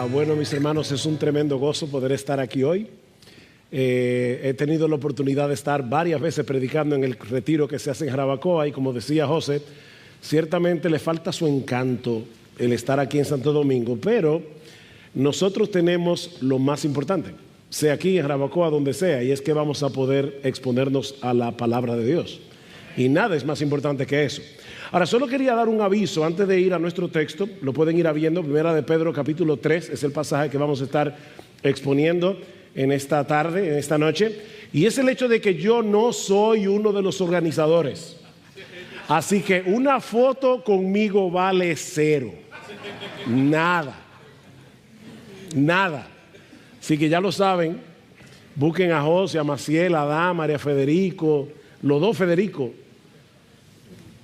Bueno, mis hermanos, es un tremendo gozo poder estar aquí hoy. He tenido la oportunidad de estar varias veces predicando en el retiro que se hace en Jarabacoa y como decía José, ciertamente le falta su encanto el estar aquí en Santo Domingo, pero nosotros tenemos lo más importante, sea aquí en Jarabacoa, donde sea, y es que vamos a poder exponernos a la palabra de Dios. Y nada es más importante que eso. Ahora, solo quería dar un aviso antes de ir a nuestro texto. Lo pueden ir viendo. Primera de Pedro, capítulo 3, es el pasaje que vamos a estar exponiendo en esta tarde, en esta noche. Y es el hecho de que yo no soy uno de los organizadores. Así que una foto conmigo vale cero. Nada. Nada. Así que ya lo saben. Busquen a José, a Maciel, a Adán, María Federico, los dos Federico.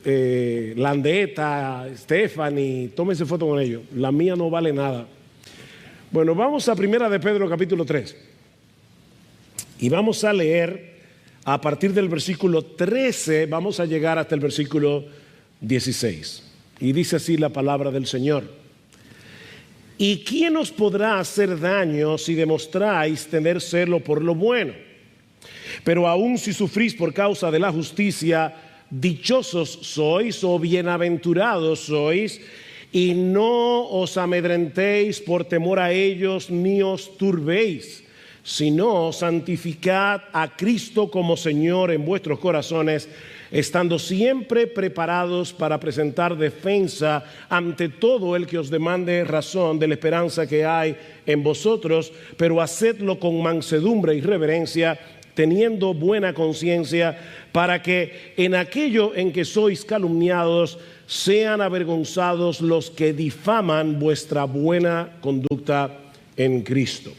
Landeta, Stephanie, tómense foto con ellos. La mía no vale nada. Bueno, vamos a Primera de Pedro capítulo 3 y vamos a leer a partir del versículo 13, vamos a llegar hasta el versículo 16 y dice así la palabra del Señor: ¿y quién os podrá hacer daño si demostráis tener celo por lo bueno? Pero aun si sufrís por causa de la justicia, dichosos sois o bienaventurados sois, y no os amedrentéis por temor a ellos ni os turbéis, sino santificad a Cristo como Señor en vuestros corazones, estando siempre preparados para presentar defensa ante todo el que os demande razón de la esperanza que hay en vosotros, pero hacedlo con mansedumbre y reverencia, teniendo buena conciencia, para que en aquello en que sois calumniados sean avergonzados los que difaman vuestra buena conducta en Cristo.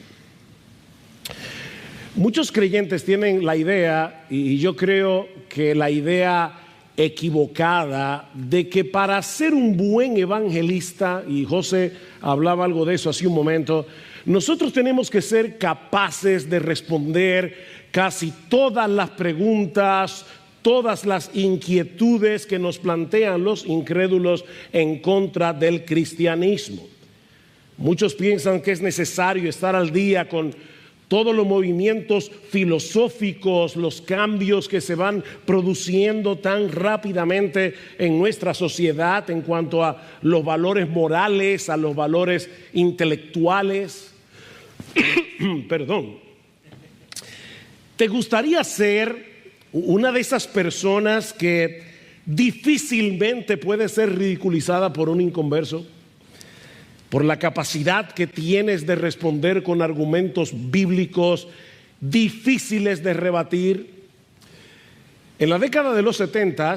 Muchos creyentes tienen la idea, y yo creo que la idea equivocada, de que para ser un buen evangelista, y José hablaba algo de eso hace un momento, nosotros tenemos que ser capaces de responder casi todas las preguntas, todas las inquietudes que nos plantean los incrédulos en contra del cristianismo. Muchos piensan que es necesario estar al día con todos los movimientos filosóficos, los cambios que se van produciendo tan rápidamente en nuestra sociedad en cuanto a los valores morales, a los valores intelectuales. Perdón. ¿Te gustaría ser una de esas personas que difícilmente puede ser ridiculizada por un inconverso? Por la capacidad que tienes de responder con argumentos bíblicos difíciles de rebatir. En la década de los 70,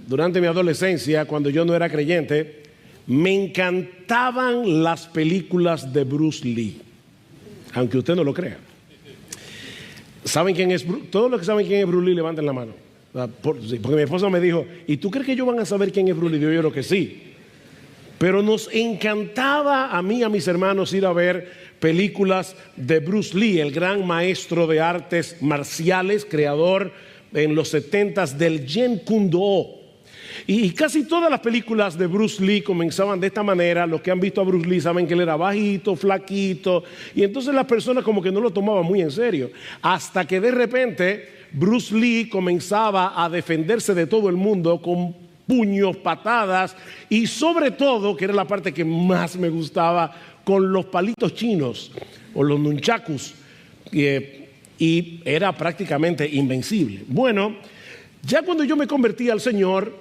durante mi adolescencia, cuando yo no era creyente, me encantaban las películas de Bruce Lee, aunque usted no lo crea. ¿Saben quién es? Todos los que saben quién es Bruce Lee, levanten la mano. Porque mi esposa me dijo, ¿y tú crees que ellos van a saber quién es Bruce Lee? Yo creo que sí. Pero nos encantaba a mí y a mis hermanos ir a ver películas de Bruce Lee, el gran maestro de artes marciales, creador en los 70s del Jeet Kune Do. Y casi todas las películas de Bruce Lee comenzaban de esta manera. Los que han visto a Bruce Lee saben que él era bajito, flaquito, y entonces las personas como que no lo tomaban muy en serio, hasta que de repente Bruce Lee comenzaba a defenderse de todo el mundo con puños, patadas y sobre todo, que era la parte que más me gustaba, con los palitos chinos o los nunchakus, y era prácticamente invencible. Bueno, ya cuando yo me convertí al Señor,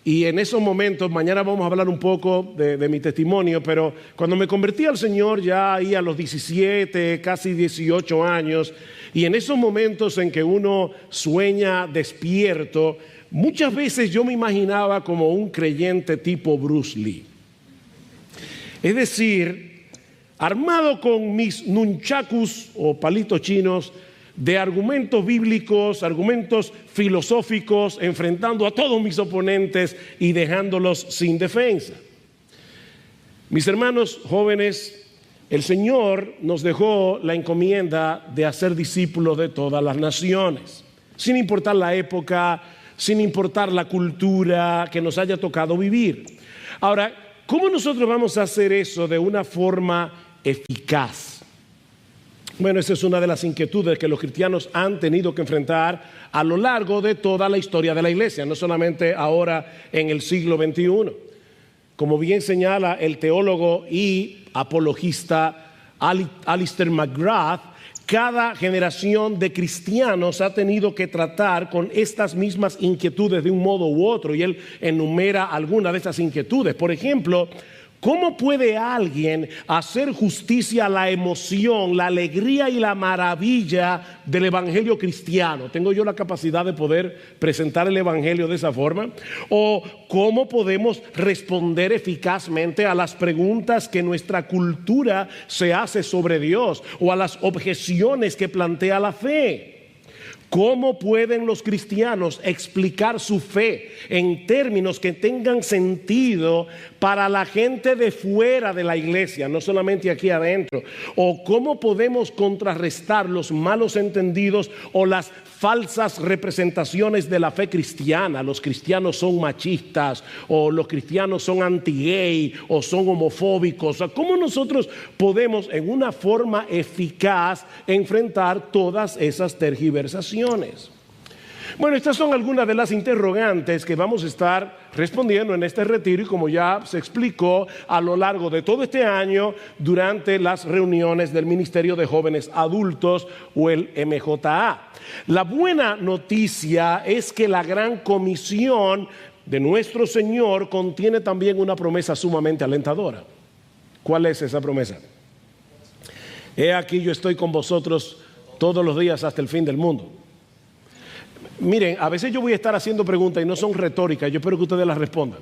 y en esos momentos, mañana vamos a hablar un poco de mi testimonio, pero cuando me convertí al Señor ya ahí a los 17, casi 18 años, y en esos momentos en que uno sueña despierto, muchas veces yo me imaginaba como un creyente tipo Bruce Lee. Es decir, armado con mis nunchakus o palitos chinos, de argumentos bíblicos, argumentos filosóficos, enfrentando a todos mis oponentes y dejándolos sin defensa. Mis hermanos jóvenes, el Señor nos dejó la encomienda de hacer discípulos de todas las naciones, sin importar la época, sin importar la cultura que nos haya tocado vivir. Ahora, ¿cómo nosotros vamos a hacer eso de una forma eficaz. Bueno, esa es una de las inquietudes que los cristianos han tenido que enfrentar a lo largo de toda la historia de la iglesia, no solamente ahora en el siglo XXI. Como bien señala el teólogo y apologista Alistair McGrath, cada generación de cristianos ha tenido que tratar con estas mismas inquietudes de un modo u otro, y él enumera algunas de estas inquietudes. Por ejemplo, ¿cómo puede alguien hacer justicia a la emoción, la alegría y la maravilla del evangelio cristiano? ¿Tengo yo la capacidad de poder presentar el evangelio de esa forma? ¿O cómo podemos responder eficazmente a las preguntas que nuestra cultura se hace sobre Dios o a las objeciones que plantea la fe? ¿Cómo pueden los cristianos explicar su fe en términos que tengan sentido para la gente de fuera de la iglesia, no solamente aquí adentro? ¿O cómo podemos contrarrestar los malos entendidos o las falsas representaciones de la fe cristiana? Los cristianos son machistas, o los cristianos son anti-gay, o son homofóbicos. ¿Cómo nosotros podemos en una forma eficaz enfrentar todas esas tergiversaciones? Bueno, estas son algunas de las interrogantes que vamos a estar respondiendo en este retiro, y como ya se explicó a lo largo de todo este año durante las reuniones del Ministerio de Jóvenes Adultos o el MJA. La buena noticia es que la gran comisión de nuestro Señor contiene también una promesa sumamente alentadora. ¿Cuál es esa promesa? He aquí, yo estoy con vosotros todos los días hasta el fin del mundo. Miren, a veces yo voy a estar haciendo preguntas y no son retóricas, yo espero que ustedes las respondan.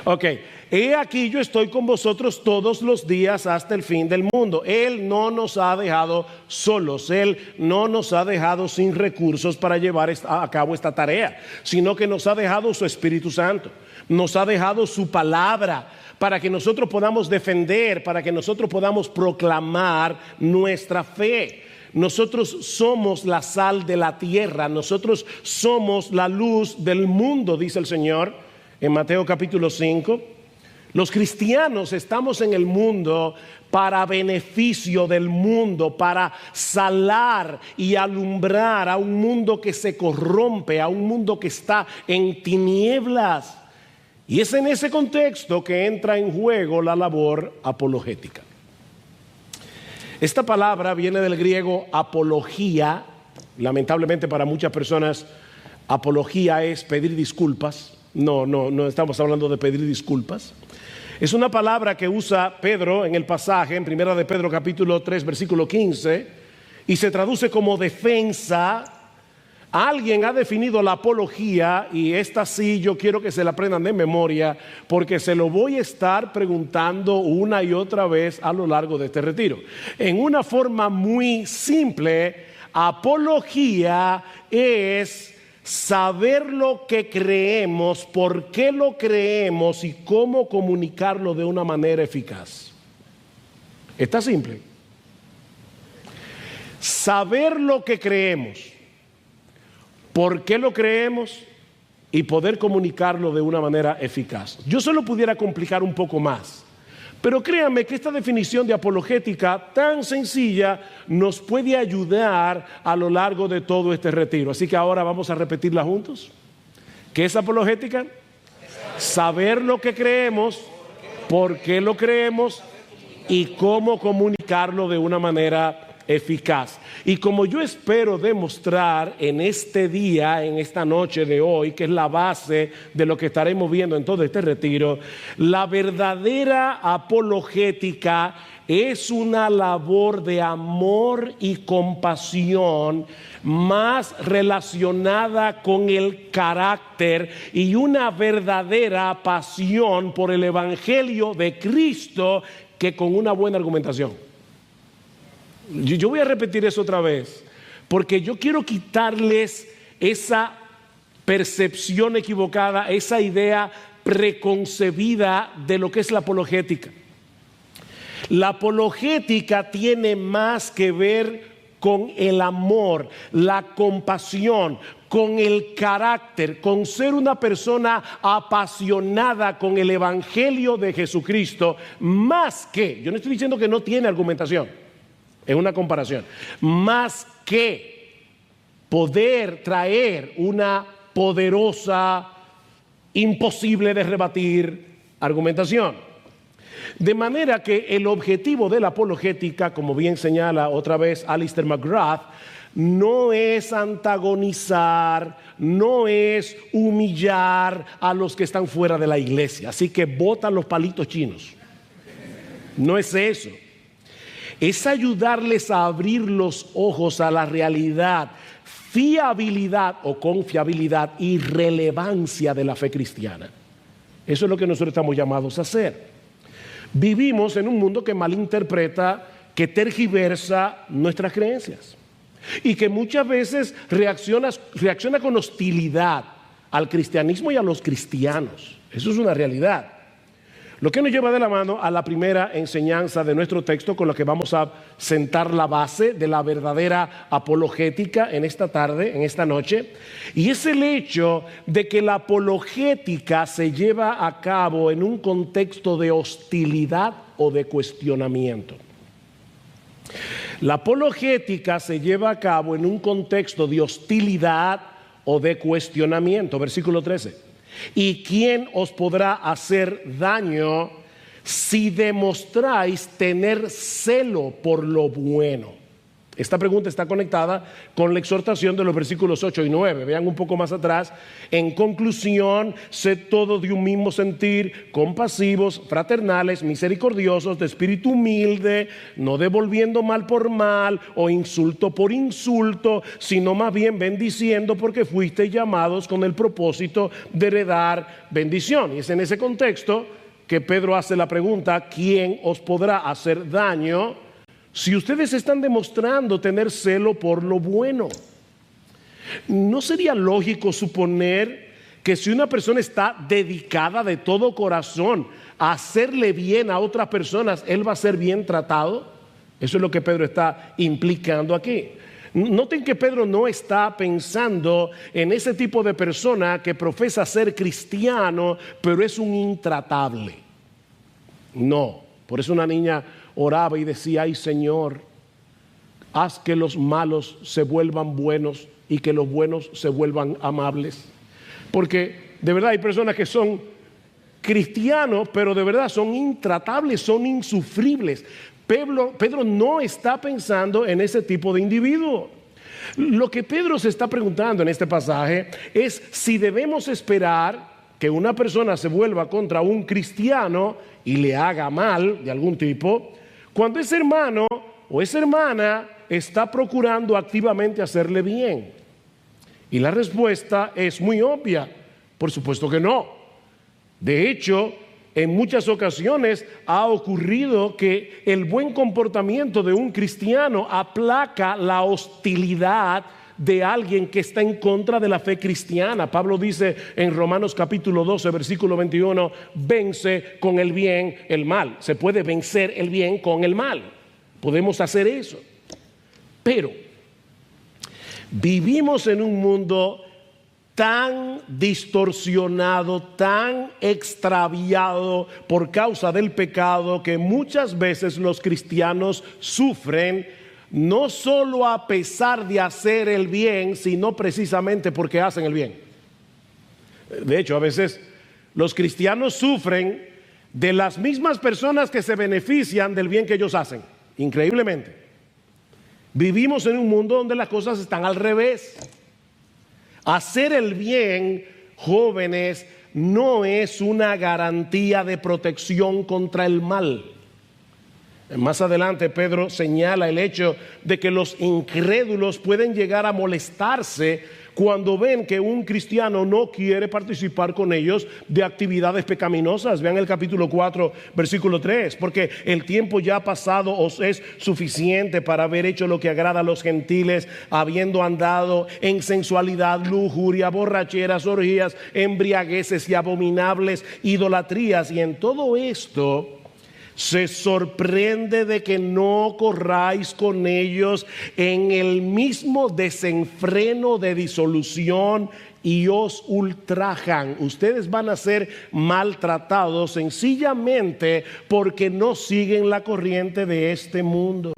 Ok, he aquí yo estoy con vosotros todos los días hasta el fin del mundo. Él no nos ha dejado solos, Él no nos ha dejado sin recursos para llevar a cabo esta tarea, sino que nos ha dejado su Espíritu Santo, nos ha dejado su palabra para que nosotros podamos defender, para que nosotros podamos proclamar nuestra fe. Nosotros somos la sal de la tierra, nosotros somos la luz del mundo, dice el Señor en Mateo capítulo 5. Los cristianos estamos en el mundo para beneficio del mundo, para salar y alumbrar a un mundo que se corrompe, a un mundo que está en tinieblas. Y es en ese contexto que entra en juego la labor apologética. Esta palabra viene del griego apología. Lamentablemente para muchas personas apología es pedir disculpas. No estamos hablando de pedir disculpas. Es una palabra que usa Pedro en el pasaje, en Primera de Pedro capítulo 3 versículo 15, y se traduce como defensa. Alguien ha definido la apología, y esta sí yo quiero que se la aprendan de memoria, porque se lo voy a estar preguntando una y otra vez a lo largo de este retiro. En una forma muy simple, apología es saber lo que creemos, por qué lo creemos y cómo comunicarlo de una manera eficaz. Está simple. Saber lo que creemos, por qué lo creemos y poder comunicarlo de una manera eficaz. Yo se lo pudiera complicar un poco más, pero créanme que esta definición de apologética tan sencilla nos puede ayudar a lo largo de todo este retiro. Así que ahora vamos a repetirla juntos. ¿Qué es apologética? Saber lo que creemos, por qué lo creemos y cómo comunicarlo de una manera eficaz. Y como yo espero demostrar en este día, en esta noche de hoy, que es la base de lo que estaremos viendo en todo este retiro, la verdadera apologética es una labor de amor y compasión más relacionada con el carácter y una verdadera pasión por el evangelio de Cristo que con una buena argumentación. Yo voy a repetir eso otra vez, porque yo quiero quitarles esa percepción equivocada, esa idea preconcebida de lo que es la apologética. La apologética tiene más que ver con el amor, la compasión, con el carácter, con ser una persona apasionada con el Evangelio de Jesucristo, más que, yo no estoy diciendo que no tiene argumentación, es una comparación, más que poder traer una poderosa, imposible de rebatir argumentación. De manera que el objetivo de la apologética, como bien señala otra vez Alistair McGrath, no es antagonizar, no es humillar a los que están fuera de la iglesia. Así que botan los palitos chinos. No es eso. Es ayudarles a abrir los ojos a la realidad, fiabilidad o confiabilidad y relevancia de la fe cristiana. Eso es lo que nosotros estamos llamados a hacer. Vivimos en un mundo que malinterpreta, que tergiversa nuestras creencias y que muchas veces reacciona con hostilidad al cristianismo y a los cristianos. Eso es una realidad. Lo que nos lleva de la mano a la primera enseñanza de nuestro texto, con la que vamos a sentar la base de la verdadera apologética en esta tarde, en esta noche, y es el hecho de que la apologética se lleva a cabo en un contexto de hostilidad o de cuestionamiento. La apologética se lleva a cabo en un contexto de hostilidad o de cuestionamiento. Versículo 13. ¿Y quién os podrá hacer daño si demostráis tener celo por lo bueno? Esta pregunta está conectada con la exhortación de los versículos 8 y 9. Vean un poco más atrás. En conclusión, sed todos de un mismo sentir, compasivos, fraternales, misericordiosos, de espíritu humilde, no devolviendo mal por mal o insulto por insulto, sino más bien bendiciendo, porque fuisteis llamados con el propósito de heredar bendición. Y es en ese contexto que Pedro hace la pregunta: ¿quién os podrá hacer daño si ustedes están demostrando tener celo por lo bueno? ¿No sería lógico suponer que si una persona está dedicada de todo corazón a hacerle bien a otras personas, él va a ser bien tratado? Eso es lo que Pedro está implicando aquí. Noten que Pedro no está pensando en ese tipo de persona que profesa ser cristiano, pero es un intratable. No, por eso una niña oraba y decía: ay Señor, haz que los malos se vuelvan buenos y que los buenos se vuelvan amables. Porque de verdad hay personas que son cristianos, pero de verdad son intratables, son insufribles. Pedro no está pensando en ese tipo de individuo. Lo que Pedro se está preguntando en este pasaje es si debemos esperar que una persona se vuelva contra un cristiano y le haga mal de algún tipo, cuando ese hermano o esa hermana está procurando activamente hacerle bien. Y la respuesta es muy obvia: por supuesto que no. De hecho, en muchas ocasiones ha ocurrido que el buen comportamiento de un cristiano aplaca la hostilidad de alguien que está en contra de la fe cristiana. Pablo dice en Romanos capítulo 12, versículo 21, vence con el bien el mal. Se puede vencer el bien con el mal. Podemos hacer eso. Pero vivimos en un mundo tan distorsionado, tan extraviado por causa del pecado, que muchas veces los cristianos sufren no solo a pesar de hacer el bien, sino precisamente porque hacen el bien. De hecho, a veces los cristianos sufren de las mismas personas que se benefician del bien que ellos hacen. Increíblemente. Vivimos en un mundo donde las cosas están al revés. Hacer el bien, jóvenes, no es una garantía de protección contra el mal. Más adelante Pedro señala el hecho de que los incrédulos pueden llegar a molestarse cuando ven que un cristiano no quiere participar con ellos de actividades pecaminosas. Vean el capítulo 4, versículo 3. Porque el tiempo ya pasado os es suficiente para haber hecho lo que agrada a los gentiles, habiendo andado en sensualidad, lujuria, borracheras, orgías, embriagueces y abominables idolatrías. Y en todo esto se sorprende de que no corráis con ellos en el mismo desenfreno de disolución y os ultrajan. Ustedes van a ser maltratados sencillamente porque no siguen la corriente de este mundo.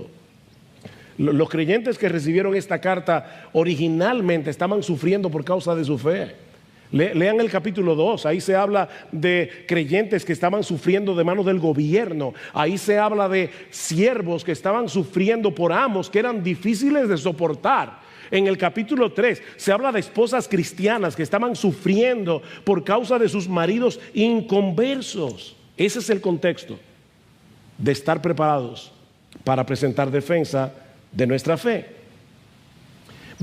Los creyentes que recibieron esta carta originalmente estaban sufriendo por causa de su fe. Lean el capítulo 2, ahí se habla de creyentes que estaban sufriendo de manos del gobierno. Ahí se habla de siervos que estaban sufriendo por amos que eran difíciles de soportar. En el capítulo 3 se habla de esposas cristianas que estaban sufriendo por causa de sus maridos inconversos. Ese es el contexto de estar preparados para presentar defensa de nuestra fe.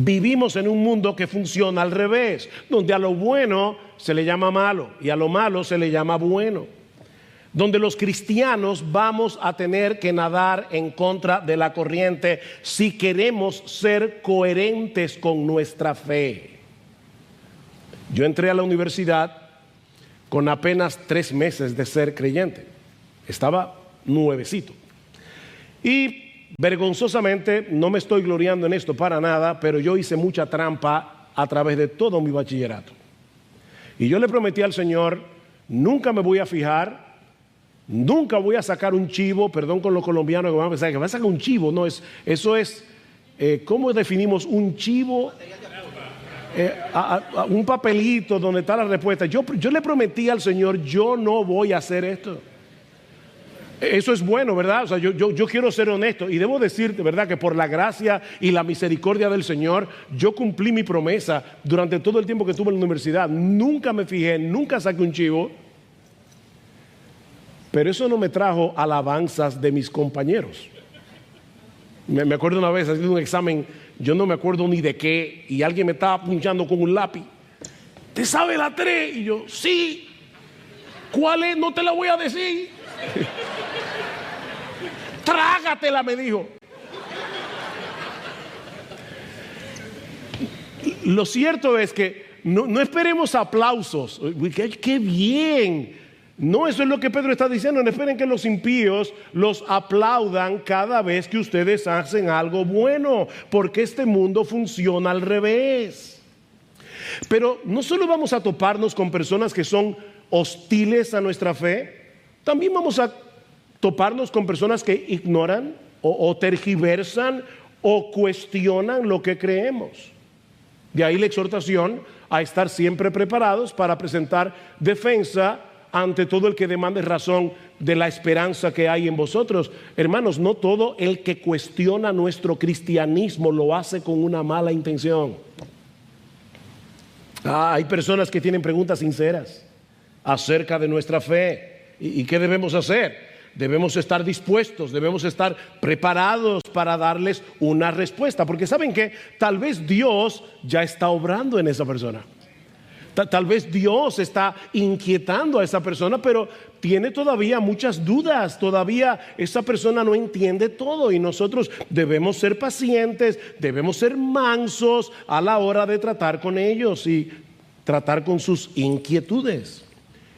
Vivimos en un mundo que funciona al revés, donde a lo bueno se le llama malo y a lo malo se le llama bueno. Donde los cristianos vamos a tener que nadar en contra de la corriente si queremos ser coherentes con nuestra fe. Yo entré a la universidad con apenas 3 meses de ser creyente. Estaba nuevecito. Y vergonzosamente, no me estoy gloriando en esto para nada, pero yo hice mucha trampa a través de todo mi bachillerato. Y yo le prometí al Señor, nunca me voy a fijar, nunca voy a sacar un chivo, perdón con los colombianos que van a pensar que va a sacar un chivo, no, eso es, ¿cómo definimos un chivo? Un papelito donde está la respuesta. Yo le prometí al Señor, yo no voy a hacer esto. Eso es bueno, ¿verdad? O sea, yo quiero ser honesto y debo decirte, ¿verdad? Que por la gracia y la misericordia del Señor, yo cumplí mi promesa durante todo el tiempo que estuve en la universidad. Nunca me fijé, nunca saqué un chivo. Pero eso no me trajo alabanzas de mis compañeros. Me acuerdo una vez haciendo un examen, yo no me acuerdo ni de qué, y alguien me estaba punchando con un lápiz. ¿Te sabe la 3? Y yo, sí. ¿Cuál es? No te la voy a decir. Trágatela, me dijo. Lo cierto es que no esperemos aplausos. ¡Qué bien! No, eso es lo que Pedro está diciendo. No esperen que los impíos los aplaudan cada vez que ustedes hacen algo bueno, porque este mundo funciona al revés. Pero no solo vamos a toparnos con personas que son hostiles a nuestra fe, también vamos a toparnos con personas que ignoran o tergiversan o cuestionan lo que creemos. De ahí la exhortación a estar siempre preparados para presentar defensa ante todo el que demande razón de la esperanza que hay en vosotros. Hermanos, no todo el que cuestiona nuestro cristianismo lo hace con una mala intención. Hay personas que tienen preguntas sinceras acerca de nuestra fe. ¿Y qué debemos hacer? Debemos estar dispuestos, debemos estar preparados para darles una respuesta. Porque ¿saben qué? Tal vez Dios ya está obrando en esa persona. Tal vez Dios está inquietando a esa persona, pero tiene todavía muchas dudas. Todavía esa persona no entiende todo y nosotros debemos ser pacientes, debemos ser mansos a la hora de tratar con ellos y tratar con sus inquietudes.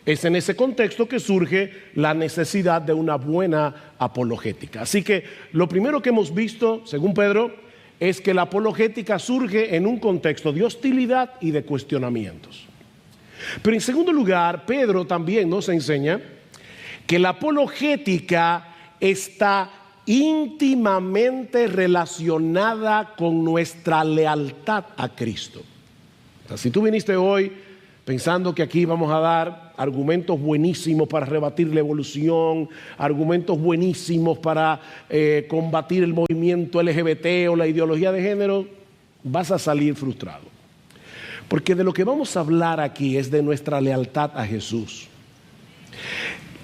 Es en ese contexto que surge la necesidad de una buena apologética. Así que lo primero que hemos visto, según Pedro, es que la apologética surge en un contexto de hostilidad y de cuestionamientos. Pero en segundo lugar, Pedro también nos enseña que la apologética está íntimamente relacionada con nuestra lealtad a Cristo. O sea, si tú viniste hoy pensando que aquí vamos a dar argumentos buenísimos para rebatir la evolución, argumentos buenísimos para combatir el movimiento LGBT o la ideología de género, vas a salir frustrado. Porque de lo que vamos a hablar aquí es de nuestra lealtad a Jesús.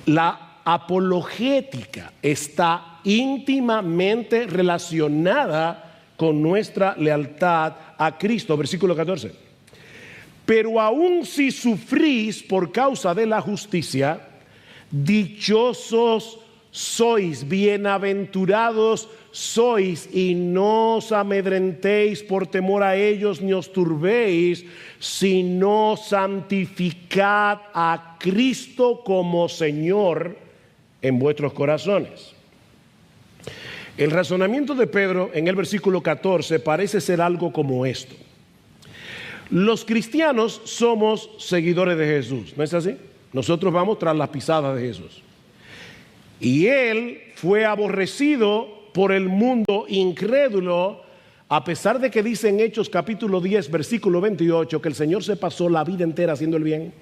La apologética está íntimamente relacionada con nuestra lealtad a Cristo. Versículo 14. Pero aun si sufrís por causa de la justicia, dichosos sois, bienaventurados sois, y no os amedrentéis por temor a ellos, ni os turbéis, sino santificad a Cristo como Señor en vuestros corazones. El razonamiento de Pedro en el versículo 14 parece ser algo como esto. Los cristianos somos seguidores de Jesús, ¿no es así? Nosotros vamos tras las pisadas de Jesús. Y Él fue aborrecido por el mundo incrédulo, a pesar de que dice en Hechos capítulo 10, versículo 28, que el Señor se pasó la vida entera haciendo el bien.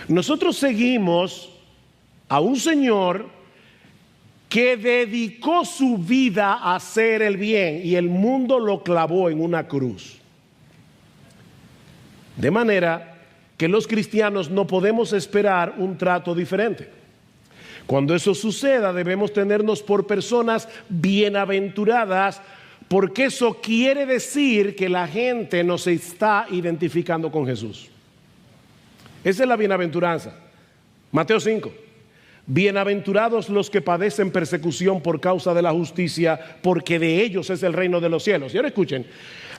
Nosotros seguimos a un Señor que dedicó su vida a hacer el bien y el mundo lo clavó en una cruz. De manera que los cristianos no podemos esperar un trato diferente. Cuando eso suceda, debemos tenernos por personas bienaventuradas, porque eso quiere decir que la gente nos está identificando con Jesús. Esa es la bienaventuranza. Mateo 5. Bienaventurados los que padecen persecución por causa de la justicia, porque de ellos es el reino de los cielos. Y ahora escuchen,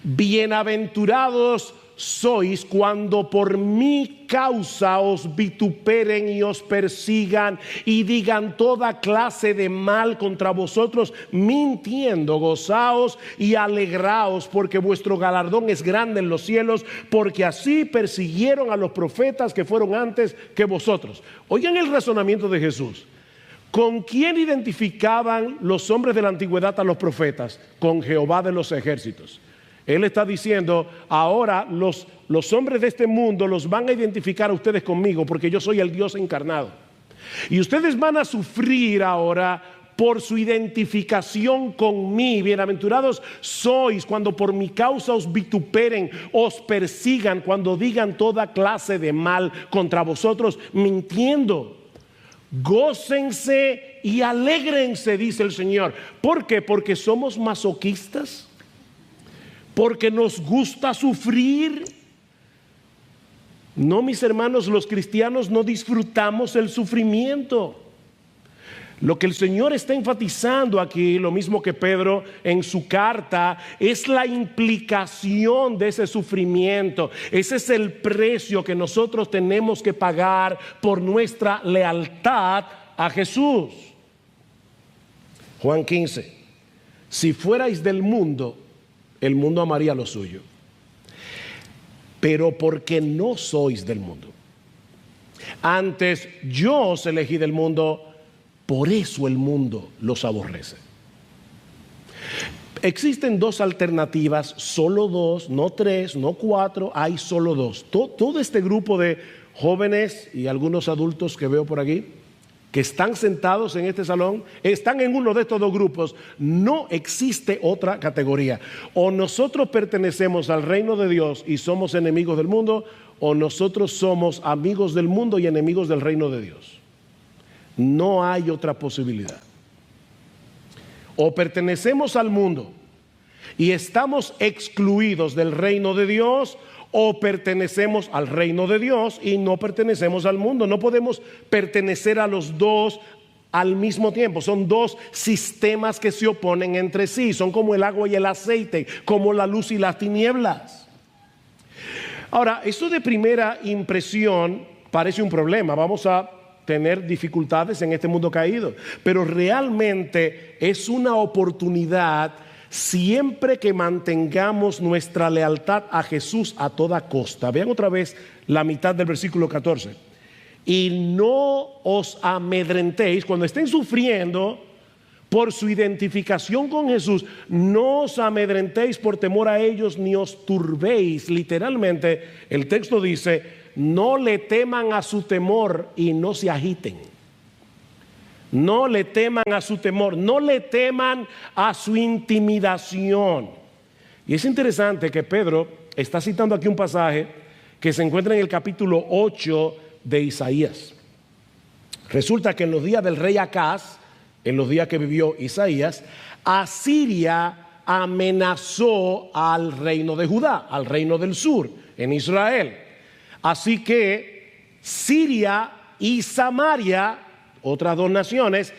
bienaventurados sois cuando por mi causa os vituperen y os persigan y digan toda clase de mal contra vosotros, mintiendo. Gozaos y alegraos, porque vuestro galardón es grande en los cielos, porque así persiguieron a los profetas que fueron antes que vosotros. Oigan el razonamiento de Jesús. ¿Con quién identificaban los hombres de la antigüedad a los profetas? Con Jehová de los ejércitos. Él está diciendo, ahora los hombres de este mundo los van a identificar a ustedes conmigo, porque yo soy el Dios encarnado. Y ustedes van a sufrir ahora por su identificación con mí. Bienaventurados sois cuando por mi causa os vituperen, os persigan, cuando digan toda clase de mal contra vosotros, mintiendo. Gócense y alégrense, dice el Señor. ¿Por qué? Porque somos masoquistas. Porque nos gusta sufrir. No, mis hermanos, los cristianos no disfrutamos el sufrimiento. Lo que el Señor está enfatizando aquí, lo mismo que Pedro en su carta, es la implicación de ese sufrimiento. Ese es el precio que nosotros tenemos que pagar por nuestra lealtad a Jesús. Juan 15. Si fuerais del mundo, el mundo amaría lo suyo. Pero porque no sois del mundo, antes yo os elegí del mundo, por eso el mundo los aborrece. Existen dos alternativas, solo dos, no tres, no cuatro, hay solo dos. Todo este grupo de jóvenes y algunos adultos que veo por aquí, que están sentados en este salón, están en uno de estos dos grupos. No existe otra categoría. O nosotros pertenecemos al reino de Dios y somos enemigos del mundo, o nosotros somos amigos del mundo y enemigos del reino de Dios. No hay otra posibilidad. O pertenecemos al mundo y estamos excluidos del reino de Dios, o pertenecemos al reino de Dios y no pertenecemos al mundo. No podemos pertenecer a los dos al mismo tiempo. Son dos sistemas que se oponen entre sí. Son como el agua y el aceite, como la luz y las tinieblas. Ahora, esto de primera impresión parece un problema. Vamos a tener dificultades en este mundo caído, pero realmente es una oportunidad siempre que mantengamos nuestra lealtad a Jesús a toda costa. Vean otra vez la mitad del versículo 14. Y no os amedrentéis cuando estén sufriendo por su identificación con Jesús. No os amedrentéis por temor a ellos, ni os turbéis. Literalmente el texto dice, no le teman a su temor y no se agiten. No le teman a su temor, no le teman a su intimidación. Y es interesante que Pedro está citando aquí un pasaje que se encuentra en el capítulo 8 de Isaías. Resulta que en los días del rey Acaz, en los días que vivió Isaías, Asiria amenazó al reino de Judá, al reino del sur, en Israel. Así que Siria y Samaria, otras dos naciones,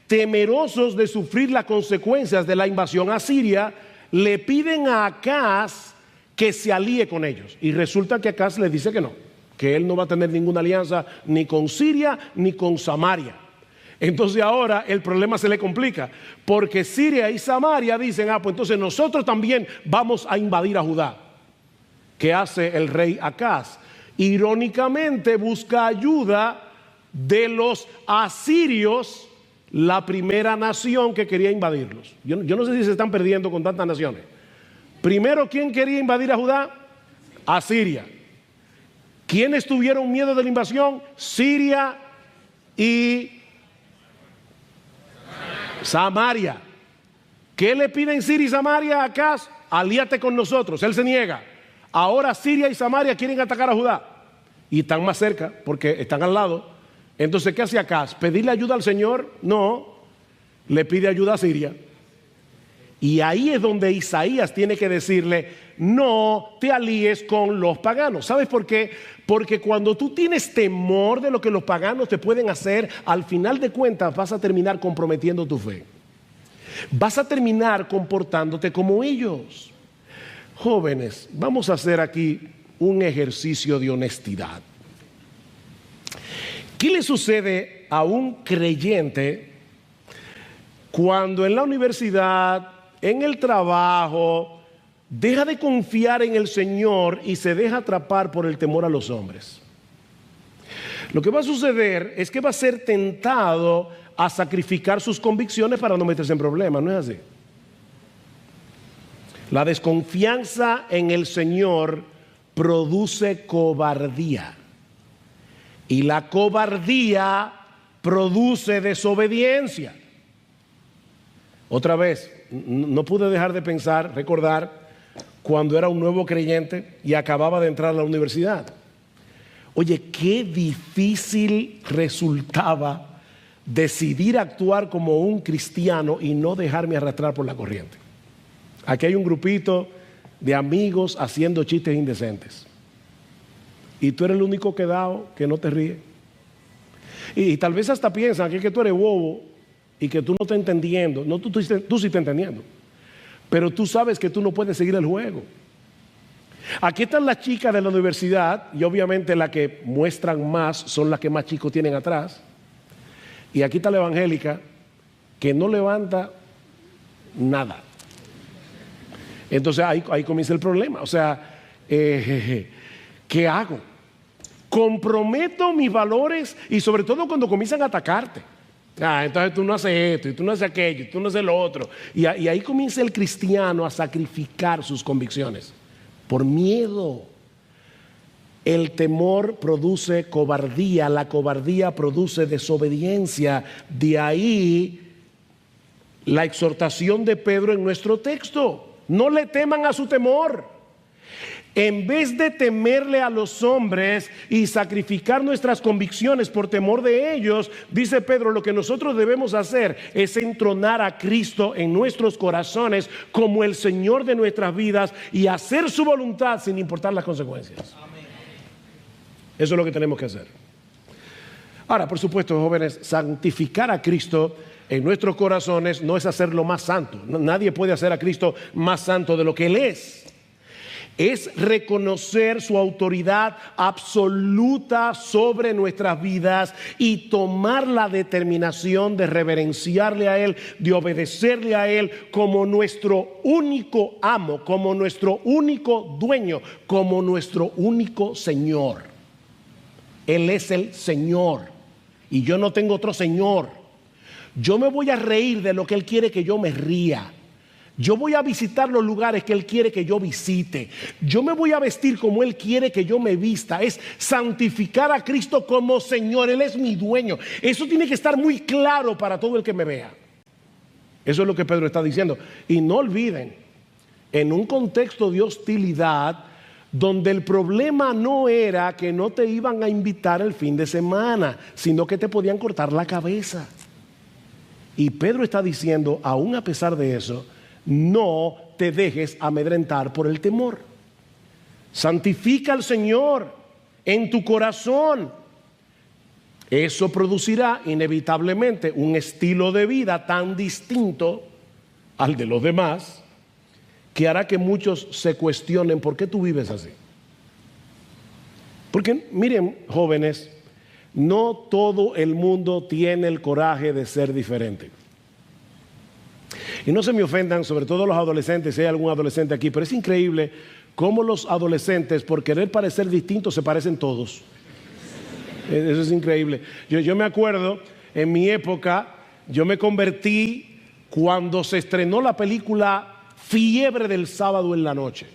temerosos de sufrir las consecuencias de la invasión a Siria, le piden a Acaz que se alíe con ellos. Y resulta que Acaz les dice que no, que él no va a tener ninguna alianza ni con Siria ni con Samaria. Entonces ahora el problema se le complica, porque Siria y Samaria dicen, pues entonces nosotros también vamos a invadir a Judá. ¿Qué hace el rey Acaz? Irónicamente busca ayuda de los asirios, la primera nación que quería invadirlos. Yo no sé si se están perdiendo con tantas naciones. Primero, ¿quién quería invadir a Judá? Asiria. ¿Quiénes tuvieron miedo de la invasión? Siria y Samaria. ¿Qué le piden Siria y Samaria a Acaz? Alíate con nosotros. Él se niega. Ahora Siria y Samaria quieren atacar a Judá. Y están más cerca porque están al lado. Entonces, ¿qué hace Acaz? ¿Pedirle ayuda al Señor? No. Le pide ayuda a Siria. Y ahí es donde Isaías tiene que decirle, no te alíes con los paganos. ¿Sabes por qué? Porque cuando tú tienes temor de lo que los paganos te pueden hacer, al final de cuentas vas a terminar comprometiendo tu fe. Vas a terminar comportándote como ellos. Jóvenes, vamos a hacer aquí un ejercicio de honestidad. ¿Qué le sucede a un creyente cuando en la universidad, en el trabajo, deja de confiar en el Señor y se deja atrapar por el temor a los hombres? Lo que va a suceder es que va a ser tentado a sacrificar sus convicciones para no meterse en problemas, ¿no es así? La desconfianza en el Señor produce cobardía. Y la cobardía produce desobediencia. Otra vez, no pude dejar de pensar, recordar, cuando era un nuevo creyente y acababa de entrar a la universidad. Oye, qué difícil resultaba decidir actuar como un cristiano y no dejarme arrastrar por la corriente. Aquí hay un grupito de amigos haciendo chistes indecentes. Y tú eres el único quedado que no te ríe. Y tal vez hasta piensan que tú eres bobo y que tú no estás entendiendo. No, tú sí estás entendiendo. Pero tú sabes que tú no puedes seguir el juego. Aquí están las chicas de la universidad y obviamente las que muestran más son las que más chicos tienen atrás. Y aquí está la evangélica que no levanta nada. Entonces ahí comienza el problema. O sea, ¿qué hago? Comprometo mis valores y sobre todo cuando comienzan a atacarte. Entonces tú no haces esto y tú no haces aquello y tú no haces lo otro. Y ahí comienza el cristiano a sacrificar sus convicciones por miedo. El temor produce cobardía, la cobardía produce desobediencia. De ahí la exhortación de Pedro en nuestro texto. No le teman a su temor. En vez de temerle a los hombres y sacrificar nuestras convicciones por temor de ellos, dice Pedro, lo que nosotros debemos hacer es entronar a Cristo en nuestros corazones como el Señor de nuestras vidas y hacer su voluntad sin importar las consecuencias. Amén. Eso es lo que tenemos que hacer. Ahora, por supuesto, jóvenes, santificar a Cristo en nuestros corazones no es hacerlo más santo. Nadie puede hacer a Cristo más santo de lo que Él es. Es reconocer su autoridad absoluta sobre nuestras vidas y tomar la determinación de reverenciarle a Él, de obedecerle a Él como nuestro único amo, como nuestro único dueño, como nuestro único Señor. Él es el Señor y yo no tengo otro Señor. Yo me voy a reír de lo que Él quiere que yo me ría. Yo voy a visitar los lugares que Él quiere que yo visite. Yo me voy a vestir como Él quiere que yo me vista. Es santificar a Cristo como Señor. Él es mi dueño. Eso tiene que estar muy claro para todo el que me vea. Eso es lo que Pedro está diciendo. Y no olviden, en un contexto de hostilidad, donde el problema no era que no te iban a invitar el fin de semana, sino que te podían cortar la cabeza. Y Pedro está diciendo, aún a pesar de eso, no te dejes amedrentar por el temor. Santifica al Señor en tu corazón. Eso producirá inevitablemente un estilo de vida tan distinto al de los demás que hará que muchos se cuestionen por qué tú vives así. Porque miren, jóvenes, No todo el mundo tiene el coraje de ser diferente. Y no se me ofendan, sobre todo los adolescentes, si hay algún adolescente aquí, pero es increíble cómo los adolescentes, por querer parecer distintos, se parecen todos. Eso es increíble. Yo me acuerdo, en mi época, yo me convertí cuando se estrenó la película Fiebre del Sábado en la Noche.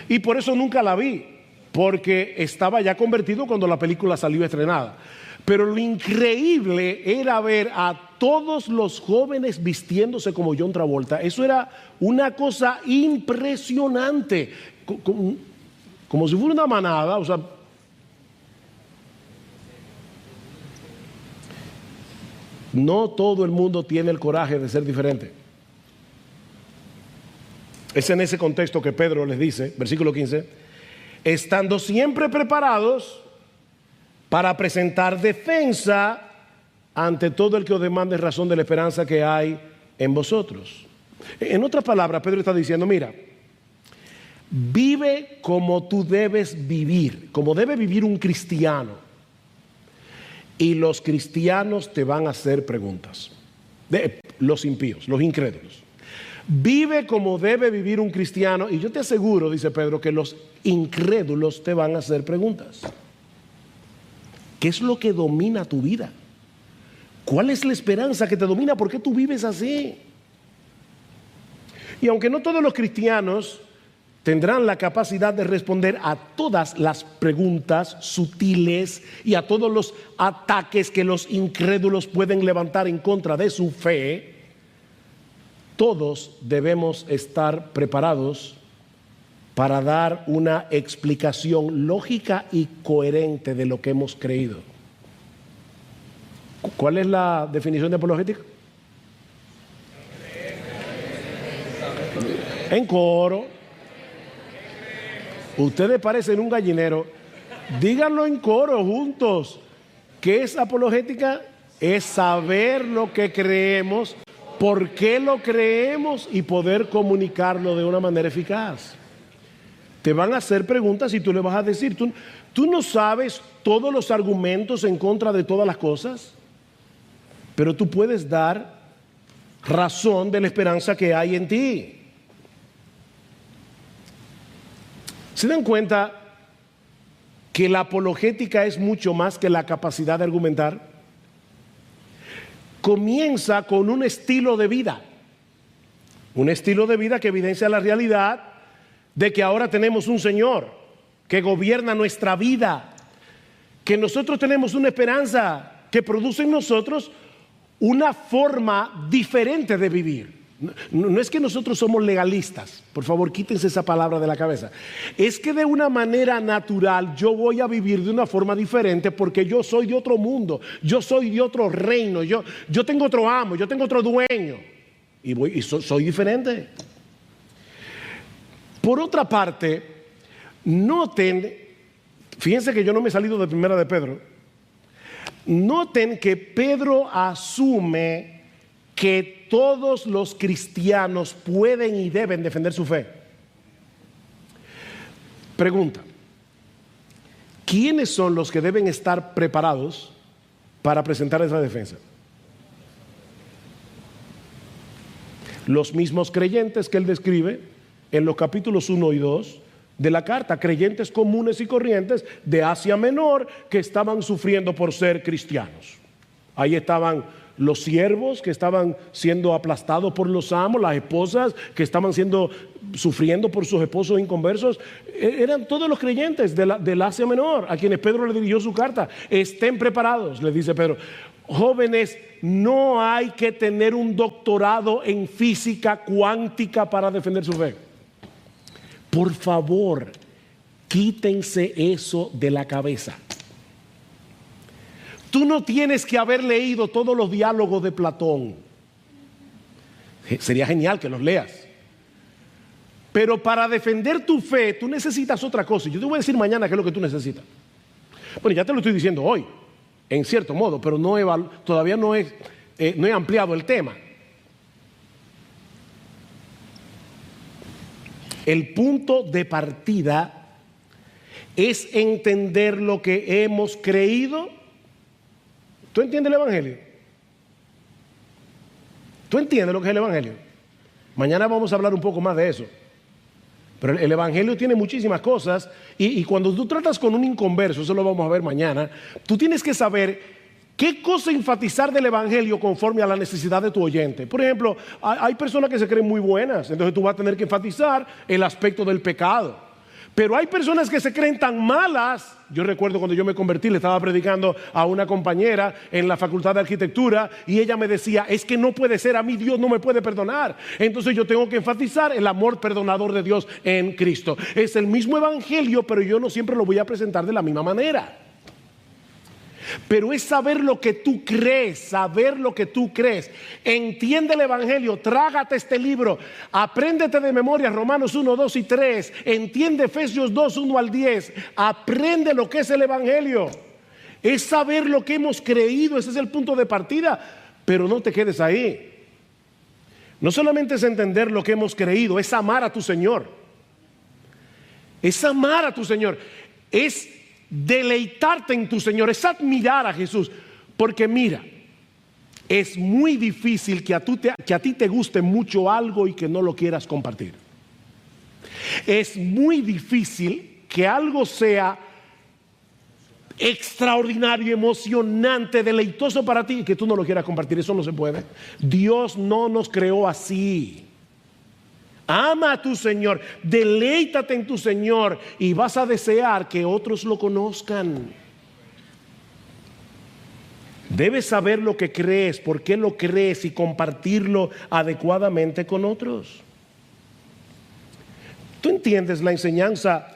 Y por eso nunca la vi, porque estaba ya convertido cuando la película salió estrenada. Pero lo increíble era ver a todos los jóvenes vistiéndose como John Travolta. Eso era una cosa impresionante, como si fuera una manada, o sea. No todo el mundo tiene el coraje de ser diferente. Es en ese contexto que Pedro les dice, versículo 15, estando siempre preparados para presentar defensa ante todo el que os demande razón de la esperanza que hay en vosotros. En otras palabras, Pedro está diciendo, mira, vive como tú debes vivir, como debe vivir un cristiano. Y los cristianos te van a hacer preguntas. Los impíos, los incrédulos. Vive como debe vivir un cristiano. Y yo te aseguro, dice Pedro, que los incrédulos te van a hacer preguntas. ¿Qué es lo que domina tu vida? ¿Cuál es la esperanza que te domina? ¿Por qué tú vives así? Y aunque no todos los cristianos tendrán la capacidad de responder a todas las preguntas sutiles y a todos los ataques que los incrédulos pueden levantar en contra de su fe, todos debemos estar preparados para dar una explicación lógica y coherente de lo que hemos creído. ¿Cuál es la definición de apologética? En coro. Ustedes parecen un gallinero. Díganlo en coro juntos. ¿Qué es apologética? Es saber lo que creemos, por qué lo creemos y poder comunicarlo de una manera eficaz. Te van a hacer preguntas y tú le vas a decir, ¿tú no sabes todos los argumentos en contra de todas las cosas? Pero tú puedes dar razón de la esperanza que hay en ti. ¿Se dan cuenta que la apologética es mucho más que la capacidad de argumentar? Comienza con un estilo de vida. Un estilo de vida que evidencia la realidad de que ahora tenemos un Señor que gobierna nuestra vida, que nosotros tenemos una esperanza que produce en nosotros una forma diferente de vivir. No es que nosotros somos legalistas, por favor quítense esa palabra de la cabeza. Es que de una manera natural yo voy a vivir de una forma diferente porque yo soy de otro mundo, yo soy de otro reino, yo tengo otro amo, yo tengo otro dueño y soy diferente. Por otra parte, noten, fíjense que yo no me he salido de primera de Pedro, noten que Pedro asume que todos los cristianos pueden y deben defender su fe. Pregunta: ¿quiénes son los que deben estar preparados para presentar esa defensa? Los mismos creyentes que él describe en los capítulos 1 y 2 de la carta, creyentes comunes y corrientes de Asia Menor que estaban sufriendo por ser cristianos. Ahí estaban los siervos que estaban siendo aplastados por los amos, las esposas que estaban sufriendo por sus esposos inconversos. Eran todos los creyentes del Asia Menor a quienes Pedro le dirigió su carta. Estén preparados, les dice Pedro. Jóvenes, no hay que tener un doctorado en física cuántica para defender su fe. Por favor, quítense eso de la cabeza. Tú no tienes que haber leído todos los diálogos de Platón. Sería genial que los leas. Pero para defender tu fe, tú necesitas otra cosa. Yo te voy a decir mañana qué es lo que tú necesitas. Bueno, ya te lo estoy diciendo hoy, en cierto modo, pero todavía no he ampliado el tema. El punto de partida es entender lo que hemos creído ¿Tú entiendes el Evangelio? ¿Tú entiendes lo que es el Evangelio? Mañana vamos a hablar un poco más de eso. Pero el Evangelio tiene muchísimas cosas y cuando tú tratas con un inconverso, eso lo vamos a ver mañana, tú tienes que saber qué cosa enfatizar del Evangelio conforme a la necesidad de tu oyente. Por ejemplo, hay personas que se creen muy buenas, entonces tú vas a tener que enfatizar el aspecto del pecado. Pero hay personas que se creen tan malas. Yo recuerdo cuando yo me convertí, le estaba predicando a una compañera en la facultad de arquitectura y ella me decía, es que no puede ser, a mí Dios no me puede perdonar. Entonces yo tengo que enfatizar el amor perdonador de Dios en Cristo. Es el mismo Evangelio, pero yo no siempre lo voy a presentar de la misma manera. Pero es saber lo que tú crees, saber lo que tú crees. Entiende el Evangelio, trágate este libro, apréndete de memoria Romanos 1, 2 y 3, entiende Efesios 2, 1 al 10, aprende lo que es el Evangelio. Es saber lo que hemos creído, ese es el punto de partida, pero no te quedes ahí. No solamente es entender lo que hemos creído, es amar a tu Señor. Es amar a tu Señor, es deleitarte en tu Señor, es admirar a Jesús. Porque mira, es muy difícil que a ti te guste mucho algo y que no lo quieras compartir. Es muy difícil que algo sea extraordinario, emocionante, deleitoso para ti y que tú no lo quieras compartir. Eso no se puede. Dios no nos creó así. Ama a tu Señor, deleítate en tu Señor y vas a desear que otros lo conozcan. Debes saber lo que crees, por qué lo crees y compartirlo adecuadamente con otros. ¿Tú entiendes la enseñanza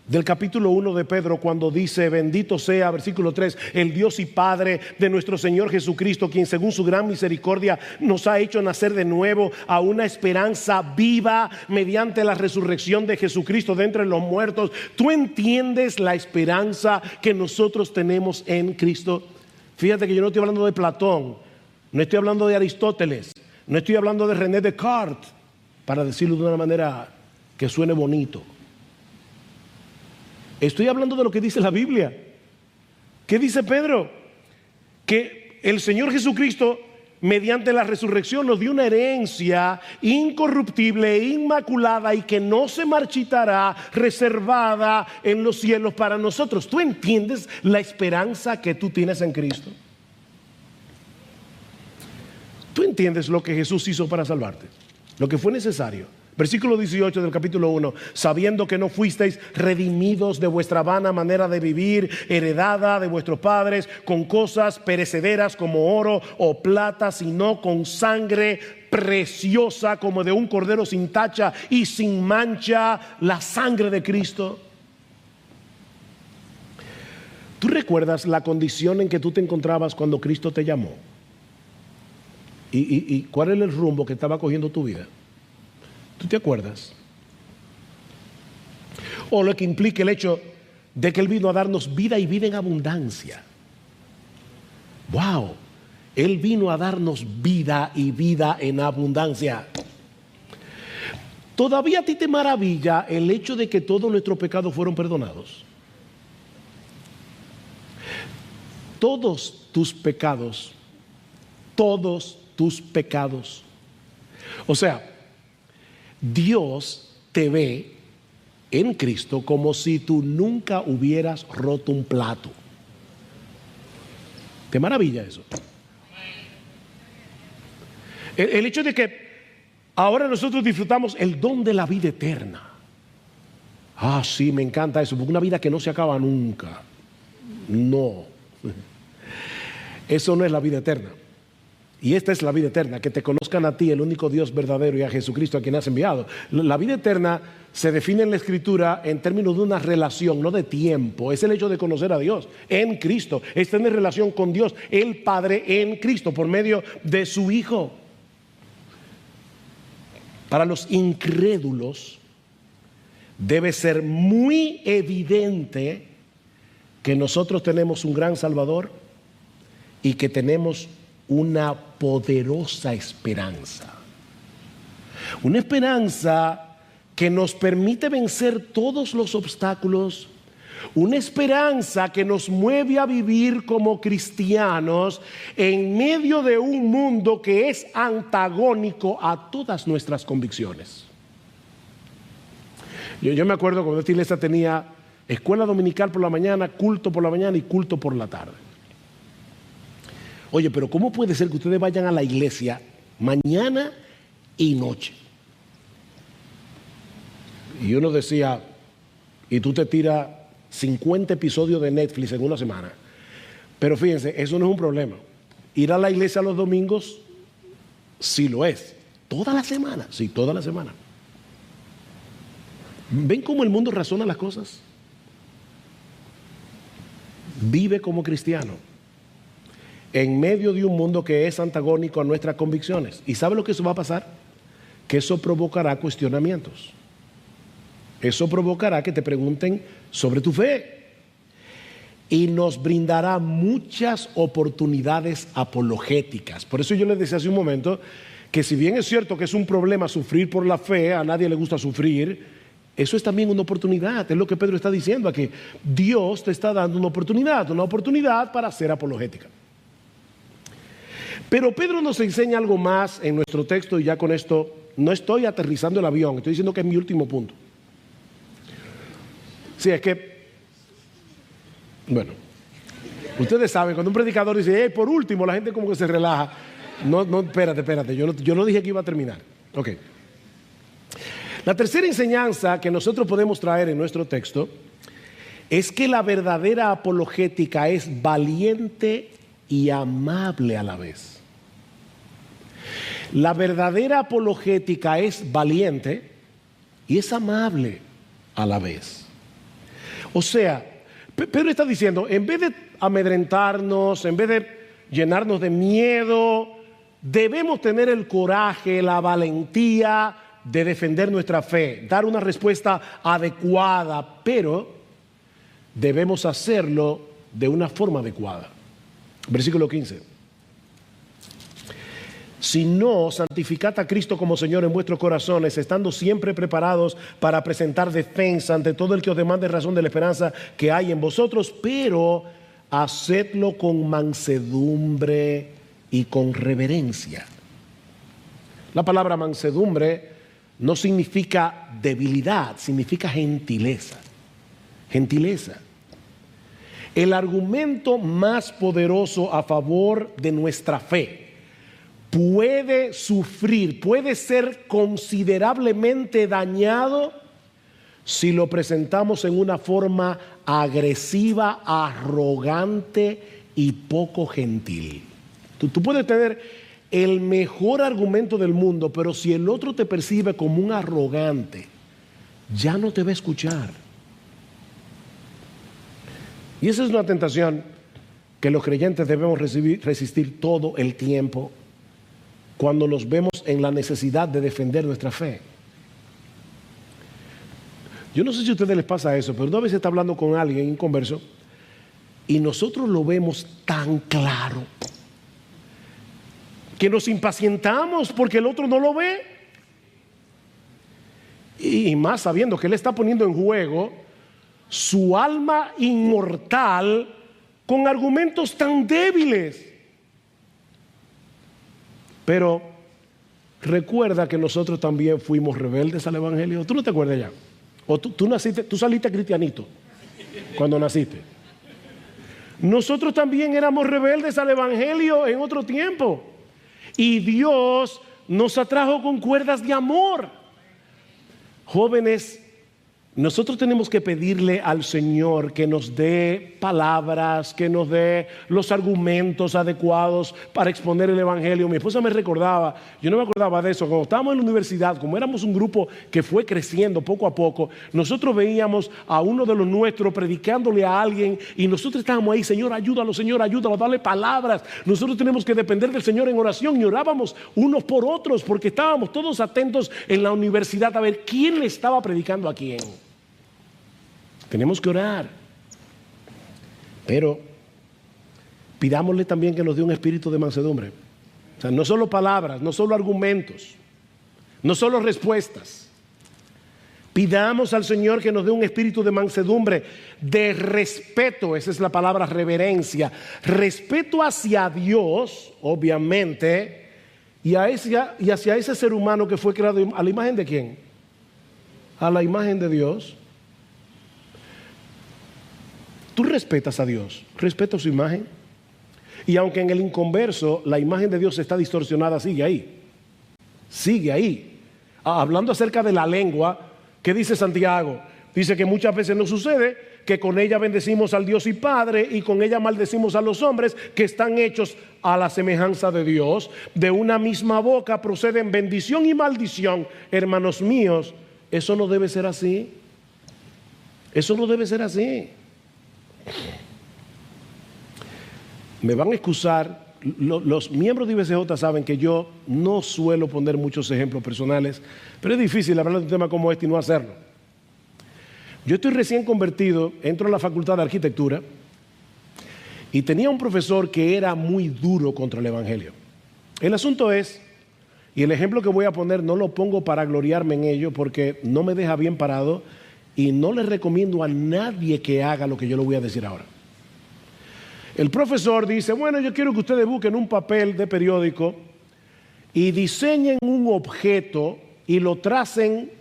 del capítulo 1 de Pedro cuando dice, bendito sea, versículo 3, el Dios y Padre de nuestro Señor Jesucristo, quien según su gran misericordia nos ha hecho nacer de nuevo a una esperanza viva mediante la resurrección de Jesucristo de entre los muertos? ¿Tú entiendes la esperanza que nosotros tenemos en Cristo? Fíjate que yo no estoy hablando de Platón, no estoy hablando de Aristóteles, no estoy hablando de René Descartes, para decirlo de una manera que suene bonito. Estoy hablando de lo que dice la Biblia. ¿Qué dice Pedro? Que el Señor Jesucristo, mediante la resurrección, nos dio una herencia incorruptible, inmaculada y que no se marchitará, reservada en los cielos para nosotros. ¿Tú entiendes la esperanza que tú tienes en Cristo? ¿Tú entiendes lo que Jesús hizo para salvarte? Lo que fue necesario. Versículo 18 del capítulo 1, sabiendo que no fuisteis redimidos de vuestra vana manera de vivir, heredada de vuestros padres, con cosas perecederas como oro o plata, sino con sangre preciosa como de un cordero sin tacha y sin mancha, la sangre de Cristo. ¿Tú recuerdas la condición en que tú te encontrabas cuando Cristo te llamó? ¿Y cuál era el rumbo que estaba cogiendo tu vida? ¿Tú te acuerdas? O lo que implica el hecho de que Él vino a darnos vida y vida en abundancia. ¡Wow! Él vino a darnos vida y vida en abundancia. ¿Todavía a ti te maravilla el hecho de que todos nuestros pecados fueron perdonados? Todos tus pecados. O sea, Dios te ve en Cristo como si tú nunca hubieras roto un plato. ¿Te maravilla eso? El hecho de que ahora nosotros disfrutamos el don de la vida eterna. Ah, sí, me encanta eso, porque una vida que no se acaba nunca. No. Eso no es la vida eterna. Y esta es la vida eterna, que te conozcan a ti, el único Dios verdadero, y a Jesucristo a quien has enviado. La vida eterna se define en la Escritura en términos de una relación, no de tiempo. Es el hecho de conocer a Dios en Cristo, es tener relación con Dios, el Padre en Cristo, por medio de su Hijo. Para los incrédulos debe ser muy evidente que nosotros tenemos un gran Salvador y que tenemos una poderosa esperanza. Una esperanza que nos permite vencer todos los obstáculos, Una esperanza que nos mueve a vivir como cristianos en medio de un mundo que es antagónico a todas nuestras convicciones. Yo me acuerdo cuando esta iglesia tenía escuela dominical por la mañana, culto por la mañana y culto por la tarde. Oye, pero ¿cómo puede ser que ustedes vayan a la iglesia mañana y noche? Y uno decía, y tú te tiras 50 episodios de Netflix en una semana. Pero fíjense, eso no es un problema. Ir a la iglesia los domingos, sí lo es. ¿Toda la semana? Sí, toda la semana. ¿Ven cómo el mundo razona las cosas? Vive como cristiano en medio de un mundo que es antagónico a nuestras convicciones. ¿Y sabe lo que eso va a pasar? Que eso provocará cuestionamientos. Eso provocará que te pregunten sobre tu fe. Y nos brindará muchas oportunidades apologéticas. Por eso yo les decía hace un momento que si bien es cierto que es un problema sufrir por la fe, a nadie le gusta sufrir, eso es también una oportunidad. Es lo que Pedro está diciendo aquí. Dios te está dando una oportunidad para ser apologética. Pero Pedro nos enseña algo más en nuestro texto y ya con esto no estoy aterrizando el avión, estoy diciendo que es mi último punto. Sí, es que, bueno, ustedes saben, cuando un predicador dice, hey, por último, la gente como que se relaja. No, espérate, yo no dije que iba a terminar. Ok. La tercera enseñanza que nosotros podemos traer en nuestro texto es que la verdadera apologética es valiente y amable a la vez. La verdadera apologética es valiente y es amable a la vez. O sea, Pedro está diciendo, en vez de amedrentarnos, en vez de llenarnos de miedo, debemos tener el coraje, la valentía de defender nuestra fe, dar una respuesta adecuada, pero debemos hacerlo de una forma adecuada. Versículo 15. Si no, santificad a Cristo como Señor en vuestros corazones, estando siempre preparados para presentar defensa ante todo el que os demande razón de la esperanza que hay en vosotros, pero hacedlo con mansedumbre y con reverencia. La palabra mansedumbre no significa debilidad, significa gentileza. Gentileza. El argumento más poderoso a favor de nuestra fe puede sufrir, puede ser considerablemente dañado si lo presentamos en una forma agresiva, arrogante y poco gentil. Tú puedes tener el mejor argumento del mundo, pero si el otro te percibe como un arrogante, ya no te va a escuchar. Y esa es una tentación que los creyentes debemos resistir todo el tiempo cuando nos vemos en la necesidad de defender nuestra fe. Yo no sé si a ustedes les pasa eso, pero una vez está hablando con alguien en converso y nosotros lo vemos tan claro que nos impacientamos porque el otro no lo ve. Y más sabiendo que él está poniendo en juego su alma inmortal con argumentos tan débiles. Pero recuerda que nosotros también fuimos rebeldes al Evangelio. ¿Tú no te acuerdas ya? ¿O tú saliste cristianito cuando naciste? Nosotros también éramos rebeldes al Evangelio en otro tiempo. Y Dios nos atrajo con cuerdas de amor. Jóvenes, nosotros tenemos que pedirle al Señor que nos dé palabras, que nos dé los argumentos adecuados para exponer el Evangelio. Mi esposa me recordaba, yo no me acordaba de eso, cuando estábamos en la universidad, como éramos un grupo que fue creciendo poco a poco, nosotros veíamos a uno de los nuestros predicándole a alguien y nosotros estábamos ahí, Señor, ayúdalo, dale palabras. Nosotros tenemos que depender del Señor en oración y orábamos unos por otros porque estábamos todos atentos en la universidad a ver quién le estaba predicando a quién. Tenemos que orar, pero pidámosle también que nos dé un espíritu de mansedumbre. O sea, no solo palabras, no solo argumentos, no solo respuestas. Pidamos al Señor que nos dé un espíritu de mansedumbre, de respeto, esa es la palabra reverencia, respeto hacia Dios, obviamente, y hacia ese ser humano que fue creado a la imagen de ¿quién? A la imagen de Dios. Tú respetas a Dios, respeto su imagen. Y aunque en el inconverso la imagen de Dios está distorsionada, sigue ahí. Sigue ahí. Hablando acerca de la lengua, ¿qué dice Santiago? Dice que muchas veces nos sucede que con ella bendecimos al Dios y Padre y con ella maldecimos a los hombres que están hechos a la semejanza de Dios. De una misma boca proceden bendición y maldición. Hermanos míos, eso no debe ser así. Eso no debe ser así. Me van a excusar, los miembros de IBCJ saben que yo no suelo poner muchos ejemplos personales, pero es difícil hablar de un tema como este y no hacerlo. Yo estoy recién convertido, entro a la facultad de arquitectura y tenía un profesor que era muy duro contra el evangelio. El asunto es, y el ejemplo que voy a poner no lo pongo para gloriarme en ello porque no me deja bien parado y no le recomiendo a nadie que haga lo que yo le voy a decir ahora. El profesor dice, bueno, yo quiero que ustedes busquen un papel de periódico y diseñen un objeto y lo tracen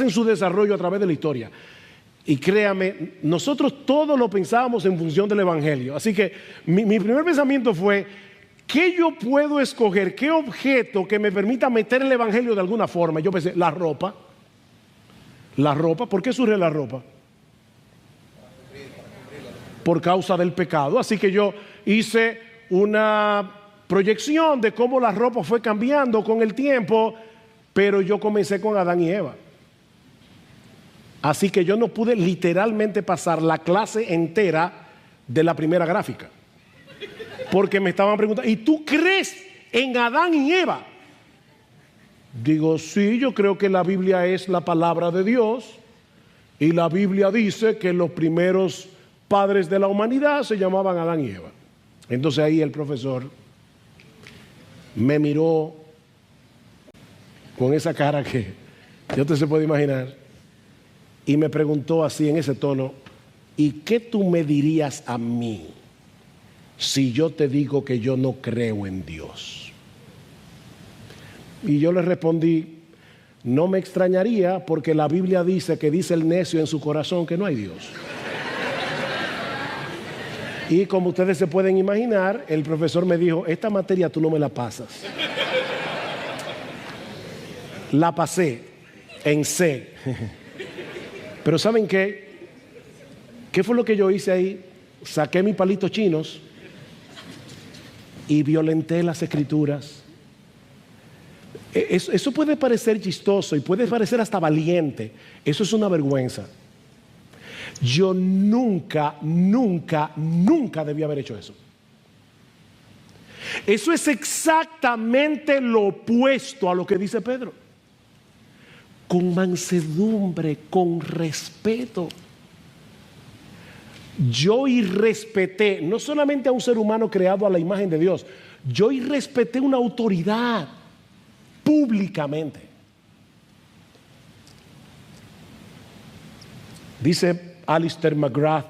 su desarrollo a través de la historia. Y créame, nosotros todos lo pensábamos en función del evangelio. Así que mi primer pensamiento fue, ¿qué yo puedo escoger? ¿Qué objeto que me permita meter el evangelio de alguna forma? Yo pensé, la ropa. La ropa, ¿por qué surge la ropa? Por causa del pecado. Así que yo hice una proyección de cómo la ropa fue cambiando con el tiempo, pero yo comencé con Adán y Eva. Así que yo no pude literalmente pasar la clase entera de la primera gráfica, porque me estaban preguntando, ¿y tú crees en Adán y Eva? Digo, sí, yo creo que la Biblia es la palabra de Dios y la Biblia dice que los primeros padres de la humanidad se llamaban Adán y Eva. Entonces ahí el profesor me miró con esa cara que ya usted se puede imaginar y me preguntó así en ese tono, ¿y qué tú me dirías a mí si yo te digo que yo no creo en Dios? Y yo le respondí, no me extrañaría porque la Biblia dice que dice el necio en su corazón que no hay Dios. Y como ustedes se pueden imaginar, el profesor me dijo, esta materia tú no me la pasas. La pasé en C. Pero ¿saben qué? ¿Qué fue lo que yo hice ahí? Saqué mis palitos chinos y violenté las escrituras. Eso puede parecer chistoso y puede parecer hasta valiente. Eso es una vergüenza. Yo nunca debí haber hecho eso. Eso es exactamente lo opuesto a lo que dice Pedro. Con mansedumbre, con respeto. Yo irrespeté no solamente a un ser humano creado a la imagen de Dios, yo irrespeté una autoridad públicamente. Dice Alistair McGrath,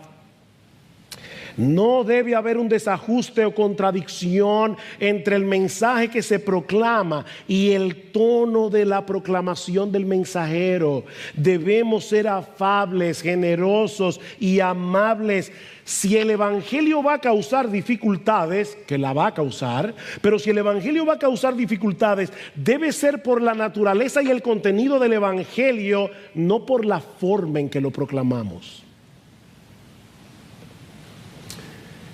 no debe haber un desajuste o contradicción entre el mensaje que se proclama y el tono de la proclamación del mensajero. Debemos ser afables, generosos y amables. Si el evangelio va a causar dificultades, que la va a causar, pero si el evangelio va a causar dificultades, debe ser por la naturaleza y el contenido del evangelio, no por la forma en que lo proclamamos.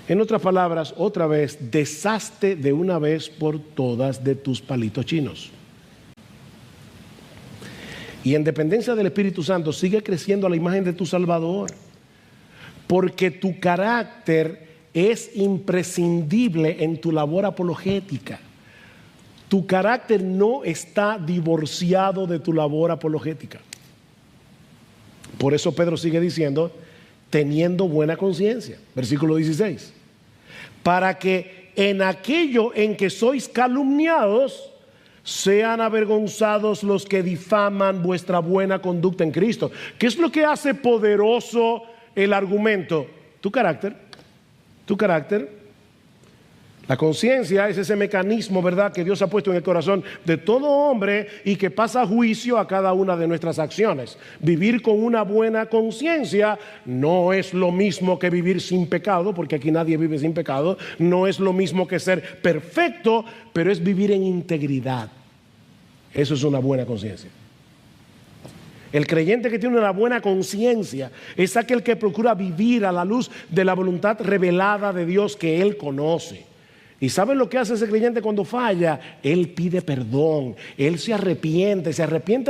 En otras palabras, otra vez, deshazte de una vez por todas de tus palitos chinos. Y en dependencia del Espíritu Santo, sigue creciendo a la imagen de tu Salvador. Porque tu carácter es imprescindible en tu labor apologética. Tu carácter no está divorciado de tu labor apologética. Por eso Pedro sigue diciendo, teniendo buena conciencia. Versículo 16. Para que en aquello en que sois calumniados, sean avergonzados los que difaman vuestra buena conducta en Cristo. ¿Qué es lo que hace poderoso el argumento? Tu carácter. Tu carácter. La conciencia es ese mecanismo, ¿verdad?, que Dios ha puesto en el corazón de todo hombre y que pasa juicio a cada una de nuestras acciones. Vivir con una buena conciencia no es lo mismo que vivir sin pecado, porque aquí nadie vive sin pecado. No es lo mismo que ser perfecto, pero es vivir en integridad. Eso es una buena conciencia. El creyente que tiene una buena conciencia es aquel que procura vivir a la luz de la voluntad revelada de Dios que él conoce. ¿Y saben lo que hace ese creyente cuando falla? Él pide perdón, él se arrepiente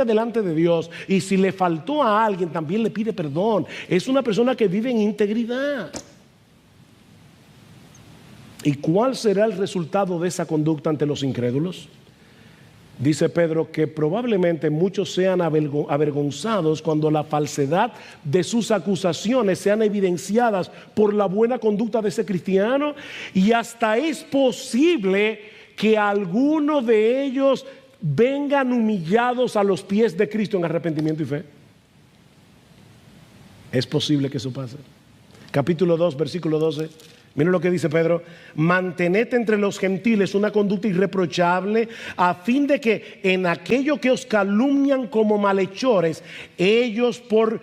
delante de Dios, y si le faltó a alguien también le pide perdón. Es una persona que vive en integridad. ¿Y cuál será el resultado de esa conducta ante los incrédulos? Dice Pedro que probablemente muchos sean avergonzados cuando la falsedad de sus acusaciones sean evidenciadas por la buena conducta de ese cristiano, y hasta es posible que algunos de ellos vengan humillados a los pies de Cristo en arrepentimiento y fe. Es posible que eso pase. Capítulo 2, versículo 12. Miren lo que dice Pedro: mantened entre los gentiles una conducta irreprochable, a fin de que en aquello que os calumnian como malhechores, ellos por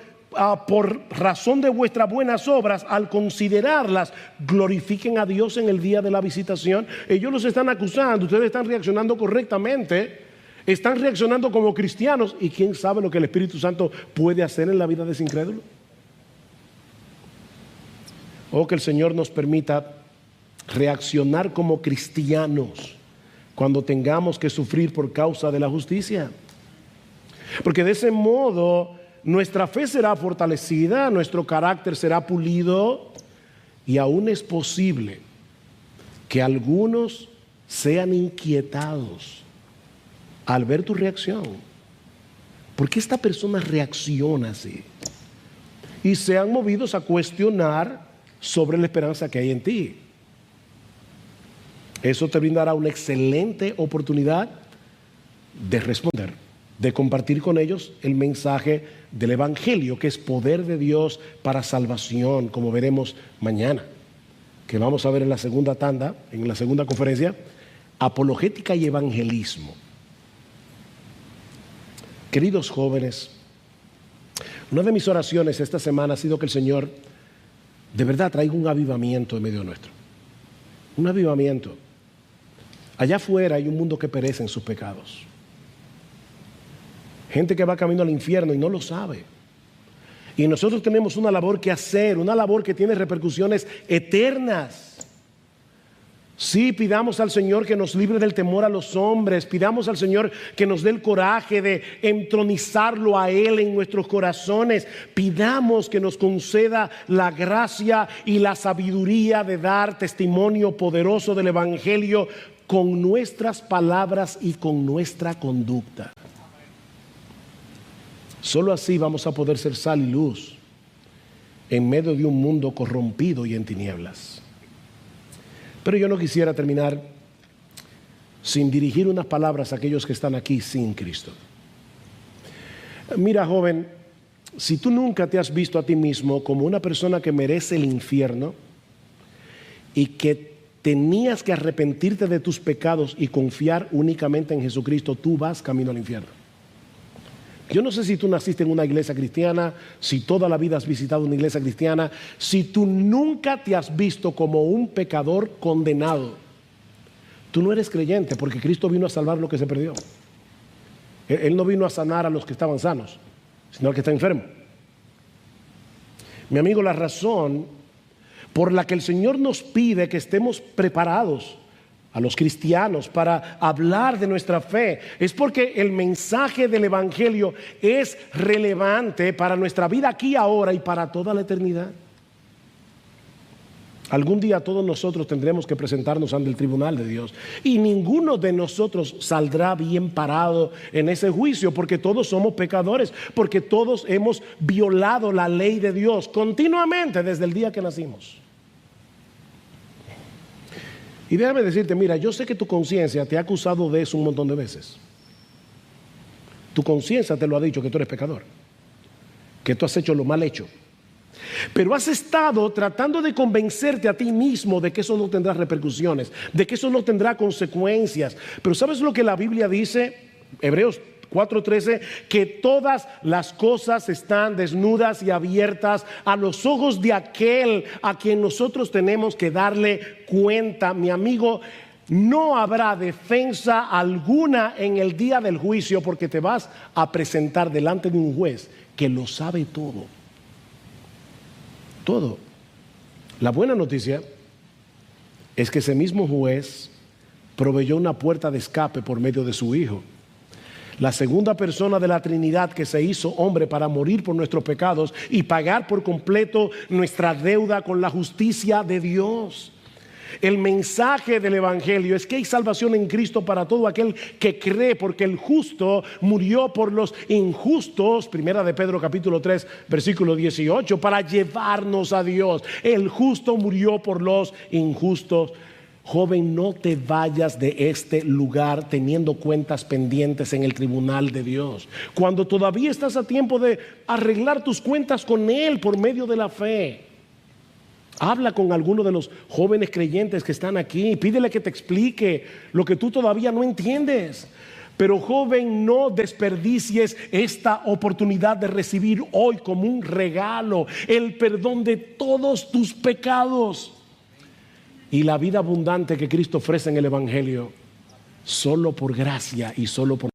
razón de vuestras buenas obras, al considerarlas, glorifiquen a Dios en el día de la visitación. Ellos los están acusando, ustedes están reaccionando correctamente, están reaccionando como cristianos, y quién sabe lo que el Espíritu Santo puede hacer en la vida de ese incrédulo. O que el Señor nos permita reaccionar como cristianos cuando tengamos que sufrir por causa de la justicia. Porque de ese modo nuestra fe será fortalecida, nuestro carácter será pulido, y aún es posible que algunos sean inquietados al ver tu reacción. ¿Por qué esta persona reacciona así? Y sean movidos a cuestionar sobre la esperanza que hay en ti. Eso te brindará una excelente oportunidad de responder, de compartir con ellos el mensaje del Evangelio, que es poder de Dios para salvación, como veremos mañana, que vamos a ver en la segunda tanda, en la segunda conferencia, apologética y evangelismo. Queridos jóvenes, una de mis oraciones esta semana ha sido que el Señor de verdad traiga un avivamiento en medio nuestro. Un avivamiento. Allá afuera hay un mundo que perece en sus pecados. Gente que va camino al infierno y no lo sabe. Y nosotros tenemos una labor que hacer, una labor que tiene repercusiones eternas. Sí, pidamos al Señor que nos libre del temor a los hombres, pidamos al Señor que nos dé el coraje de entronizarlo a Él en nuestros corazones, pidamos que nos conceda la gracia y la sabiduría de dar testimonio poderoso del Evangelio con nuestras palabras y con nuestra conducta. Solo así vamos a poder ser sal y luz en medio de un mundo corrompido y en tinieblas. Pero yo no quisiera terminar sin dirigir unas palabras a aquellos que están aquí sin Cristo. Mira, joven, si tú nunca te has visto a ti mismo como una persona que merece el infierno y que tenías que arrepentirte de tus pecados y confiar únicamente en Jesucristo, tú vas camino al infierno. Yo no sé si tú naciste en una iglesia cristiana, si toda la vida has visitado una iglesia cristiana, si tú nunca te has visto como un pecador condenado, tú no eres creyente, porque Cristo vino a salvar lo que se perdió. Él no vino a sanar a los que estaban sanos, sino al que está enfermo. Mi amigo, la razón por la que el Señor nos pide que estemos preparados a los cristianos para hablar de nuestra fe es porque el mensaje del Evangelio es relevante para nuestra vida aquí ahora y para toda la eternidad. Algún día todos nosotros tendremos que presentarnos ante el tribunal de Dios, y ninguno de nosotros saldrá bien parado en ese juicio, porque todos somos pecadores, porque todos hemos violado la ley de Dios continuamente desde el día que nacimos. Y déjame decirte, mira, yo sé que tu conciencia te ha acusado de eso un montón de veces. Tu conciencia te lo ha dicho que tú eres pecador, que tú has hecho lo mal hecho. Pero has estado tratando de convencerte a ti mismo de que eso no tendrá repercusiones, de que eso no tendrá consecuencias. Pero ¿sabes lo que la Biblia dice? Hebreos 4:13, que todas las cosas están desnudas y abiertas a los ojos de aquel a quien nosotros tenemos que darle cuenta. Mi amigo, no habrá defensa alguna en el día del juicio, porque te vas a presentar delante de un juez que lo sabe todo. Todo. La buena noticia es que ese mismo juez proveyó una puerta de escape por medio de su Hijo. La segunda persona de la Trinidad que se hizo hombre para morir por nuestros pecados y pagar por completo nuestra deuda con la justicia de Dios. El mensaje del Evangelio es que hay salvación en Cristo para todo aquel que cree, porque el justo murió por los injustos, primera de Pedro capítulo 3 versículo 18, para llevarnos a Dios. El justo murió por los injustos. Joven, no te vayas de este lugar teniendo cuentas pendientes en el tribunal de Dios, cuando todavía estás a tiempo de arreglar tus cuentas con Él por medio de la fe. Habla con alguno de los jóvenes creyentes que están aquí, pídele que te explique lo que tú todavía no entiendes. Pero joven, no desperdicies esta oportunidad de recibir hoy como un regalo el perdón de todos tus pecados y la vida abundante que Cristo ofrece en el Evangelio, solo por gracia y solo por